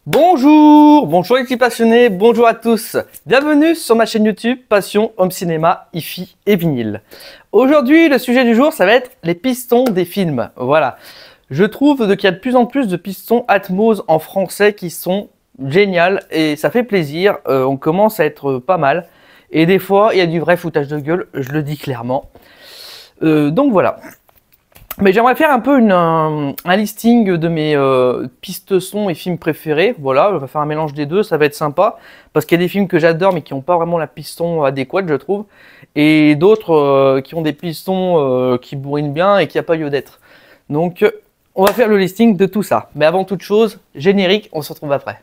Bonjour les petits passionnés, bonjour à tous. Bienvenue sur ma chaîne YouTube Passion Home Cinéma, Hi-Fi et Vinyle. Aujourd'hui, le sujet du jour, ça va être les pistons des films. Voilà. Je trouve qu'il y a de plus en plus de pistons Atmos en français qui sont géniaux et ça fait plaisir. On commence à être pas mal. Et des fois, il y a du vrai foutage de gueule, je le dis clairement. Donc voilà. Mais j'aimerais faire un peu un listing de mes pistes son et films préférés. Voilà, on va faire un mélange des deux, ça va être sympa. Parce qu'il y a des films que j'adore mais qui n'ont pas vraiment la piston adéquate, je trouve. Et d'autres qui ont des pistons qui bourrinent bien et qui n'ont pas lieu d'être. Donc, on va faire le listing de tout ça. Mais avant toute chose, générique, on se retrouve après.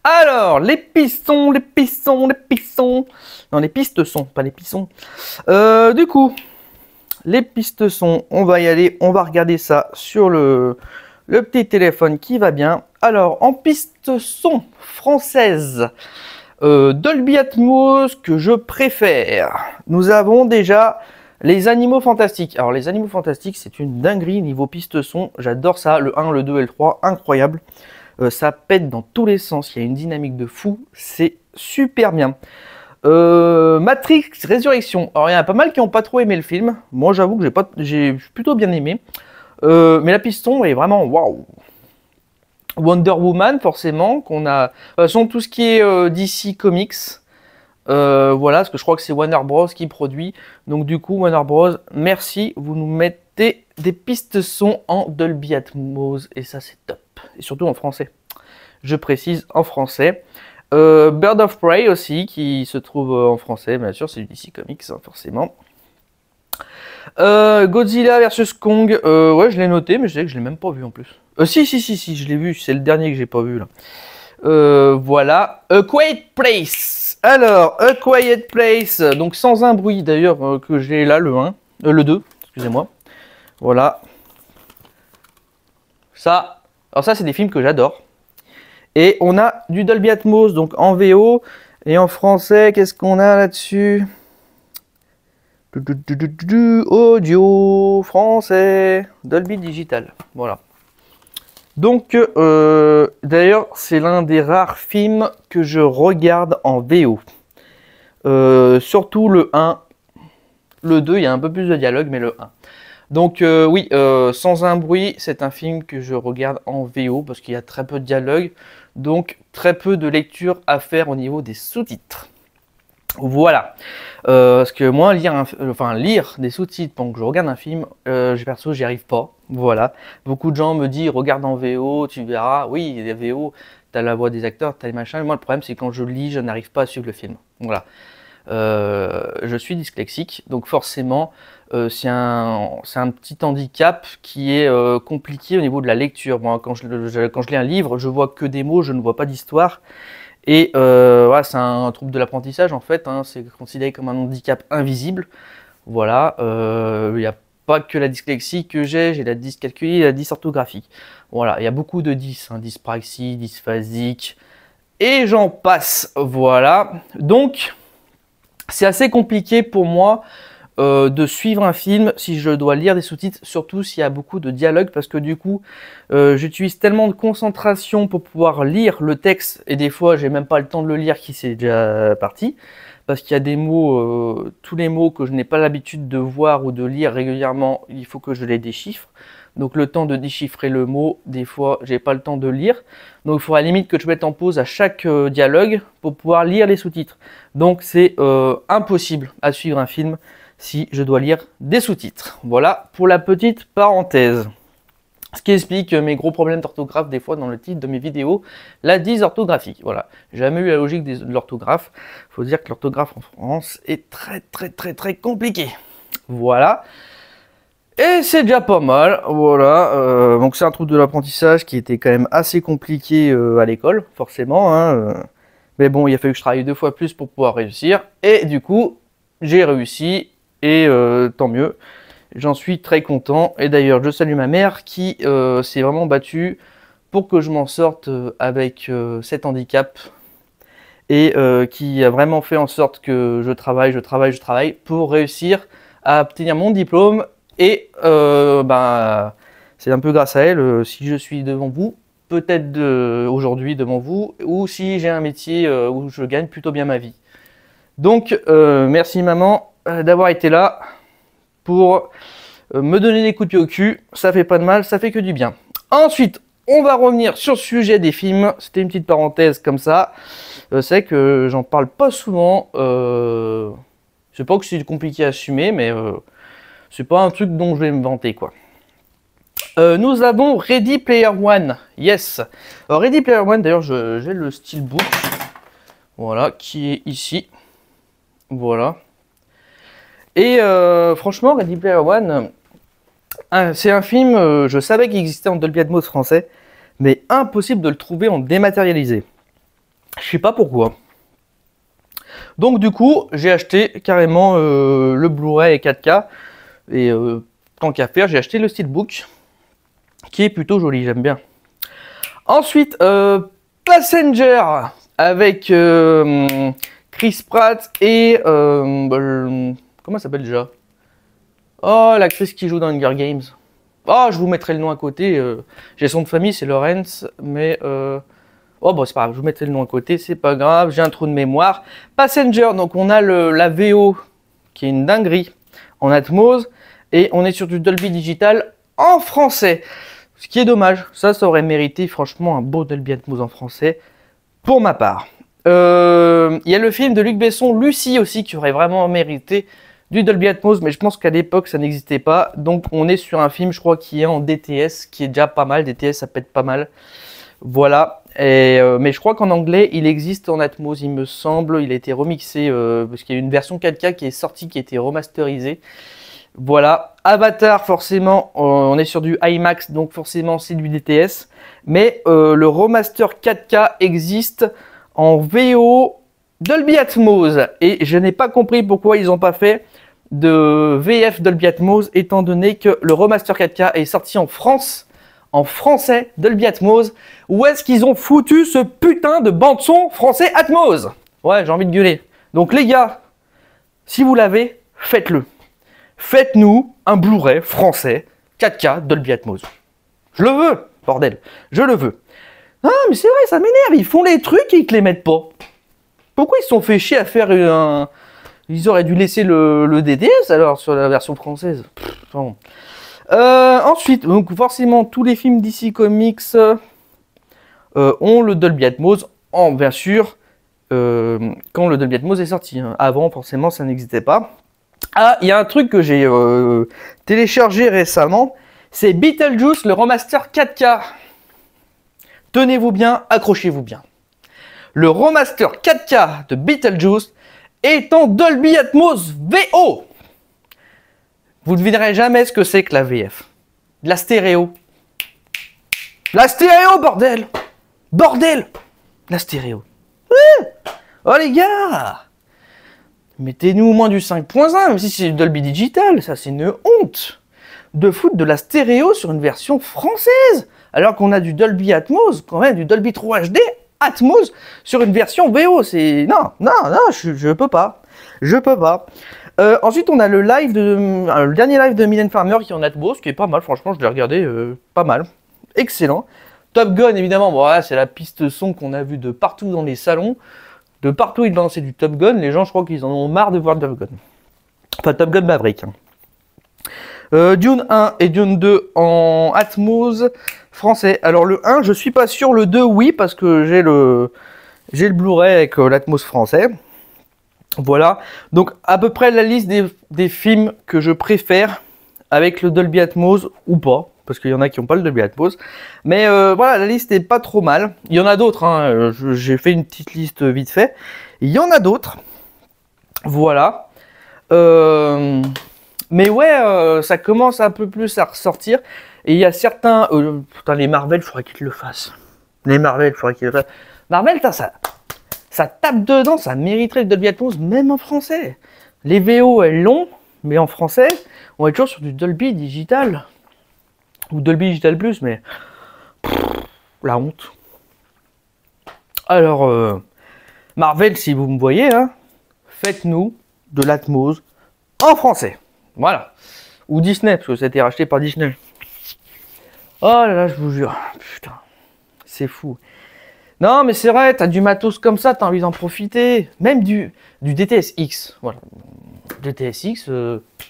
Alors, les pistons. Non, les pistes sont, pas les pistons. Du coup, les pistes sont, on va y aller, on va regarder ça sur le petit téléphone qui va bien. Alors, en piste son française, Dolby Atmos que je préfère. Nous avons déjà les Animaux Fantastiques. Alors, les Animaux Fantastiques, c'est une dinguerie niveau piste son. J'adore ça, le 1, le 2 et le 3, incroyable. Ça pète dans tous les sens, il y a une dynamique de fou, c'est super bien. Matrix Résurrection, alors il y en a pas mal qui n'ont pas trop aimé le film, moi j'avoue que j'ai plutôt bien aimé, mais la piston est vraiment waouh. Wonder Woman forcément, qu'on a, de toute façon tout ce qui est DC Comics, voilà, parce que je crois que c'est Warner Bros qui produit, donc du coup Warner Bros, merci, vous nous mettez des pistes son en Dolby Atmos, et ça c'est top. Et surtout en français. Je précise en français. Bird of Prey aussi, qui se trouve en français, bien sûr, c'est du DC Comics, hein, forcément. Godzilla vs Kong, ouais, je l'ai noté, mais je sais que je l'ai même pas vu en plus. Si, je l'ai vu, c'est le dernier que j'ai pas vu là. Voilà. A Quiet Place. Alors, A Quiet Place, donc sans un bruit d'ailleurs, que j'ai là, le 1, le 2, excusez-moi. Voilà. Ça. Alors ça, c'est des films que j'adore. Et on a du Dolby Atmos, donc en VO. Et en français, qu'est-ce qu'on a là-dessus? Audio français, Dolby Digital. Voilà. Donc, d'ailleurs, c'est l'un des rares films que je regarde en VO. Surtout le 1. Le 2, il y a un peu plus de dialogue, mais le 1. Donc oui, Sans un bruit, c'est un film que je regarde en VO parce qu'il y a très peu de dialogue, donc très peu de lecture à faire au niveau des sous-titres. Voilà, parce que moi, lire des sous-titres pendant que je regarde un film, perso, j'y arrive pas. Voilà, beaucoup de gens me disent regarde en VO, tu verras. Oui, les VO, t'as la voix des acteurs, t'as les machins. Mais moi, le problème, c'est quand je lis, je n'arrive pas à suivre le film. Voilà. Je suis dyslexique, donc forcément, c'est un petit handicap qui est compliqué au niveau de la lecture. Moi, quand je lis un livre, je vois que des mots, je ne vois pas d'histoire. Et voilà, c'est un trouble de l'apprentissage en fait, hein, c'est considéré comme un handicap invisible. Voilà, il n'y a pas que la dyslexie que j'ai la dyscalculie et la dysorthographie. Voilà, il y a beaucoup de dys, hein, dyspraxie, dysphasique, et j'en passe. Voilà, donc c'est assez compliqué pour moi de suivre un film si je dois lire des sous-titres, surtout s'il y a beaucoup de dialogue, parce que du coup, j'utilise tellement de concentration pour pouvoir lire le texte, et des fois, j'ai même pas le temps de le lire qui c'est déjà parti, parce qu'il y a des mots, tous les mots que je n'ai pas l'habitude de voir ou de lire régulièrement, il faut que je les déchiffre. Donc le temps de déchiffrer le mot, des fois, j'ai pas le temps de lire. Donc il faut à la limite que je mette en pause à chaque dialogue pour pouvoir lire les sous-titres. Donc c'est impossible à suivre un film si je dois lire des sous-titres. Voilà pour la petite parenthèse. Ce qui explique mes gros problèmes d'orthographe des fois dans le titre de mes vidéos, la dysorthographie. Voilà, j'ai jamais eu la logique de l'orthographe. Il faut dire que l'orthographe en France est très compliquée. Voilà. Et c'est déjà pas mal, voilà. Donc c'est un trouble de l'apprentissage qui était quand même assez compliqué à l'école, forcément. Hein, Mais bon, il a fallu que je travaille 2 fois plus pour pouvoir réussir. Et du coup, j'ai réussi. Et tant mieux. J'en suis très content. Et d'ailleurs, je salue ma mère qui s'est vraiment battue pour que je m'en sorte avec cet handicap. Et qui a vraiment fait en sorte que je travaille pour réussir à obtenir mon diplôme. Et c'est un peu grâce à elle si je suis devant vous, peut-être aujourd'hui devant vous, ou si j'ai un métier où je gagne plutôt bien ma vie. Donc merci maman d'avoir été là pour me donner des coups de pied au cul. Ça fait pas de mal, ça fait que du bien. Ensuite, on va revenir sur le sujet des films. C'était une petite parenthèse comme ça. C'est que j'en parle pas souvent. C'est pas que c'est compliqué à assumer, mais c'est pas un truc dont je vais me vanter, quoi. Nous avons Ready Player One. Yes. Alors, Ready Player One, d'ailleurs, j'ai le steelbook. Voilà, qui est ici. Voilà. Et franchement, Ready Player One, c'est un film, je savais qu'il existait en Dolby Atmos français, mais impossible de le trouver en dématérialisé. Je sais pas pourquoi. Donc du coup, j'ai acheté carrément le Blu-ray 4K. Et tant qu'à faire, j'ai acheté le Steelbook, qui est plutôt joli, j'aime bien. Ensuite, Passenger, avec Chris Pratt et... comment ça s'appelle déjà? Oh, l'actrice qui joue dans Hunger Games. Oh, je vous mettrai le nom à côté. J'ai son de famille, c'est Lawrence, mais... Oh bon, c'est pas grave, je vous mettrai le nom à côté, c'est pas grave, j'ai un trou de mémoire. Passenger, donc on a la VO qui est une dinguerie en Atmos et on est sur du Dolby Digital en français. Ce qui est dommage, ça aurait mérité franchement un beau Dolby Atmos en français pour ma part. Il y a le film de Luc Besson, Lucie aussi, qui aurait vraiment mérité du Dolby Atmos, mais je pense qu'à l'époque ça n'existait pas. Donc on est sur un film, je crois, qui est en DTS, qui est déjà pas mal. DTS, ça pète pas mal. Voilà. Mais je crois qu'en anglais, il existe en Atmos, il me semble. Il a été remixé parce qu'il y a une version 4K qui est sortie, qui a été remasterisée. Voilà. Avatar, forcément, on est sur du IMAX, donc forcément c'est du DTS. Mais le remaster 4K existe en VO Dolby Atmos. Et je n'ai pas compris pourquoi ils n'ont pas fait de VF Dolby Atmos, étant donné que le remaster 4K est sorti en France, en français Dolby Atmos. Où est-ce qu'ils ont foutu ce putain de bande-son français Atmos? Ouais, j'ai envie de gueuler. Donc les gars, si vous l'avez, faites-le. Faites-nous un Blu-ray français 4K Dolby Atmos. Je le veux, bordel. Je le veux. Non, mais c'est vrai, ça m'énerve. Ils font les trucs et ils te les mettent pas. Pourquoi ils se sont fait chier à faire un... Ils auraient dû laisser le DTS alors sur la version française. Pardon. Ensuite, donc forcément, tous les films DC Comics ont le Dolby Atmos, bien sûr, quand le Dolby Atmos est sorti. Hein. Avant, forcément, ça n'existait pas. Ah, il y a un truc que j'ai téléchargé récemment, c'est Beetlejuice, le remaster 4K. Tenez-vous bien, accrochez-vous bien. Le remaster 4K de Beetlejuice est en Dolby Atmos VO. Vous ne devinerez jamais ce que c'est que la VF. De la stéréo. La stéréo, bordel! Bordel! La stéréo. Oh les gars! Mettez-nous au moins du 5.1, même si c'est du Dolby Digital. Ça, c'est une honte de foutre de la stéréo sur une version française. Alors qu'on a du Dolby Atmos, quand même, du Dolby 3 HD Atmos sur une version VO. C'est... Non, je peux pas. Je peux pas. Ensuite, on a le dernier live de Mylène Farmer qui est en Atmos, qui est pas mal, franchement, je l'ai regardé, pas mal. Excellent. Top Gun, évidemment, bon, voilà, c'est la piste son qu'on a vue de partout dans les salons. De partout, ils lançaient du Top Gun. Les gens, je crois qu'ils en ont marre de voir Top Gun. Enfin, Top Gun Maverick. Hein. Dune 1 et Dune 2 en Atmos français. Alors, le 1, je suis pas sûr. Le 2, oui, parce que j'ai le Blu-ray avec l'Atmos français. Voilà. Donc, à peu près la liste des films que je préfère avec le Dolby Atmos ou pas. Parce qu'il y en a qui n'ont pas le Dolby Atmos. Mais voilà, la liste est pas trop mal. Il y en a d'autres, hein. J'ai fait une petite liste vite fait. Il y en a d'autres. Voilà. Mais ouais, ça commence un peu plus à ressortir. Et il y a certains... putain, les Marvel, il faudrait qu'ils le fassent. Les Marvel, il faudrait qu'ils le fassent. Marvel, ça ça tape dedans, ça mériterait le Dolby Atmos, même en français. Les VO, elles l'ont, mais en français, on est toujours sur du Dolby Digital. Ou Dolby Digital Plus, mais... Pff, la honte. Alors, Marvel, si vous me voyez, hein, faites-nous de l'Atmos en français. Voilà. Ou Disney, parce que ça a été racheté par Disney. Oh là là, je vous jure. Putain, c'est fou. Non, mais c'est vrai, t'as du matos comme ça, t'as envie d'en profiter. Même du DTS-X. Voilà. DTS-X,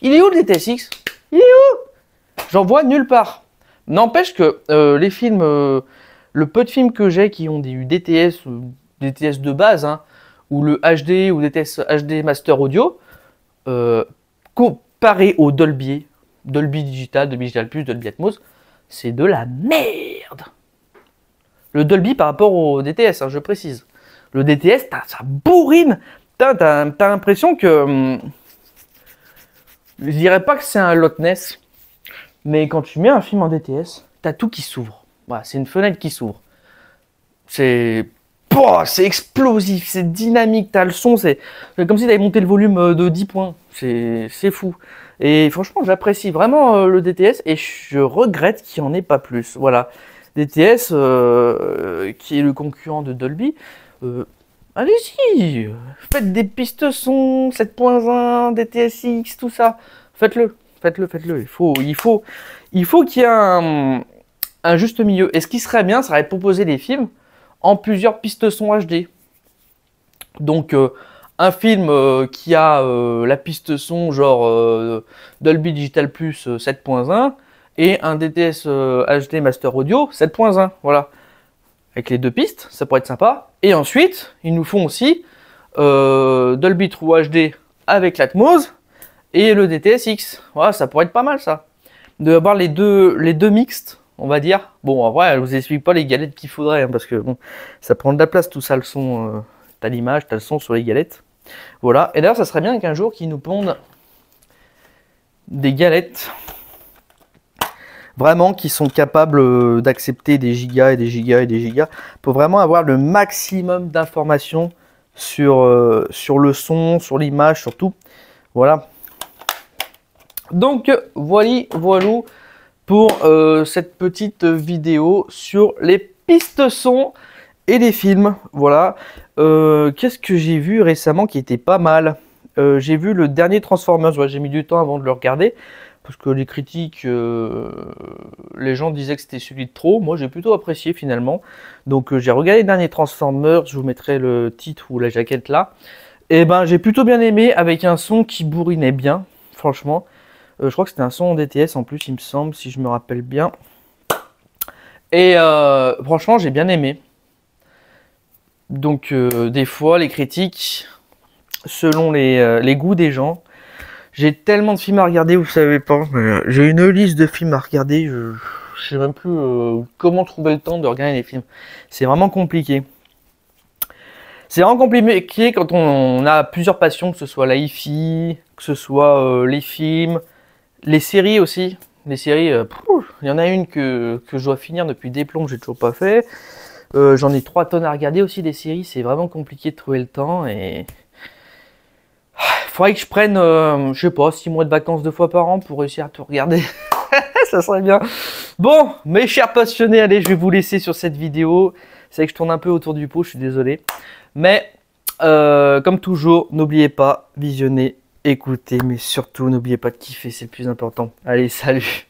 il est où le DTS-X? Il est où? J'en vois nulle part. N'empêche que les films, le peu de films que j'ai qui ont des DTS, DTS de base, hein, ou le HD ou DTS HD Master Audio, comparé au Dolby Digital, Dolby Digital Plus, Dolby Atmos, c'est de la merde. Le Dolby par rapport au DTS, hein, je précise. Le DTS, ça bourrine. T'as l'impression que... je dirais pas que c'est un Loch Ness, mais quand tu mets un film en DTS, t'as tout qui s'ouvre. Voilà, c'est une fenêtre qui s'ouvre. C'est explosif, c'est dynamique, t'as le son, c'est comme si t'avais monté le volume de 10 points. C'est fou. Et franchement, j'apprécie vraiment le DTS et je regrette qu'il n'y en ait pas plus. Voilà. DTS, qui est le concurrent de Dolby, allez-y, faites des pistes son, 7.1, DTS-X, tout ça. Faites-le, faites-le, faites-le. Il faut qu'il y ait un juste milieu. Et ce qui serait bien, ça serait de proposer des films en plusieurs pistes son HD. Donc, un film qui a la piste son genre Dolby Digital Plus 7.1 et un DTS HD Master Audio 7.1, voilà. Avec les deux pistes, ça pourrait être sympa. Et ensuite, ils nous font aussi Dolby True HD avec l'Atmos et le DTS-X. Voilà, ça pourrait être pas mal ça. De avoir les deux mixtes, on va dire. Bon, en vrai, je vous explique pas les galettes qu'il faudrait, hein, parce que bon, ça prend de la place tout ça, le son. T'as l'image, t'as le son sur les galettes. Voilà. Et d'ailleurs, ça serait bien qu'un jour qu'ils nous pondent des galettes vraiment qui sont capables d'accepter des gigas et des gigas et des gigas pour vraiment avoir le maximum d'informations sur le son, sur l'image, sur tout. Voilà. Donc, voilà pour cette petite vidéo sur les pistes son et les films. Voilà. Qu'est-ce que j'ai vu récemment qui était pas mal? J'ai vu le dernier Transformers. Ouais, j'ai mis du temps avant de le regarder parce que les critiques, les gens disaient que c'était celui de trop. Moi, j'ai plutôt apprécié finalement. Donc, j'ai regardé le dernier Transformers. Je vous mettrai le titre ou la jaquette là. Et ben, j'ai plutôt bien aimé avec un son qui bourrinait bien, franchement. Je crois que c'était un son en DTS en plus, il me semble, si je me rappelle bien. Et franchement, j'ai bien aimé. Donc, des fois, les critiques, selon les goûts des gens, j'ai tellement de films à regarder, vous savez pas. J'ai une liste de films à regarder, je sais même plus comment trouver le temps de regarder les films. C'est vraiment compliqué. C'est vraiment compliqué quand on a plusieurs passions, que ce soit la hi-fi, que ce soit les films, les séries aussi. Les séries, il y en a une que je dois finir depuis des plombs, j'ai toujours pas fait. J'en ai 3 tonnes à regarder aussi des séries, c'est vraiment compliqué de trouver le temps et... Il faudrait que je prenne, je sais pas, 6 mois de vacances 2 fois par an pour réussir à tout regarder. Ça serait bien. Bon, mes chers passionnés, allez, je vais vous laisser sur cette vidéo. C'est vrai que je tourne un peu autour du pot, je suis désolé. Mais, comme toujours, n'oubliez pas, visionnez, écoutez, mais surtout, n'oubliez pas de kiffer, c'est le plus important. Allez, salut!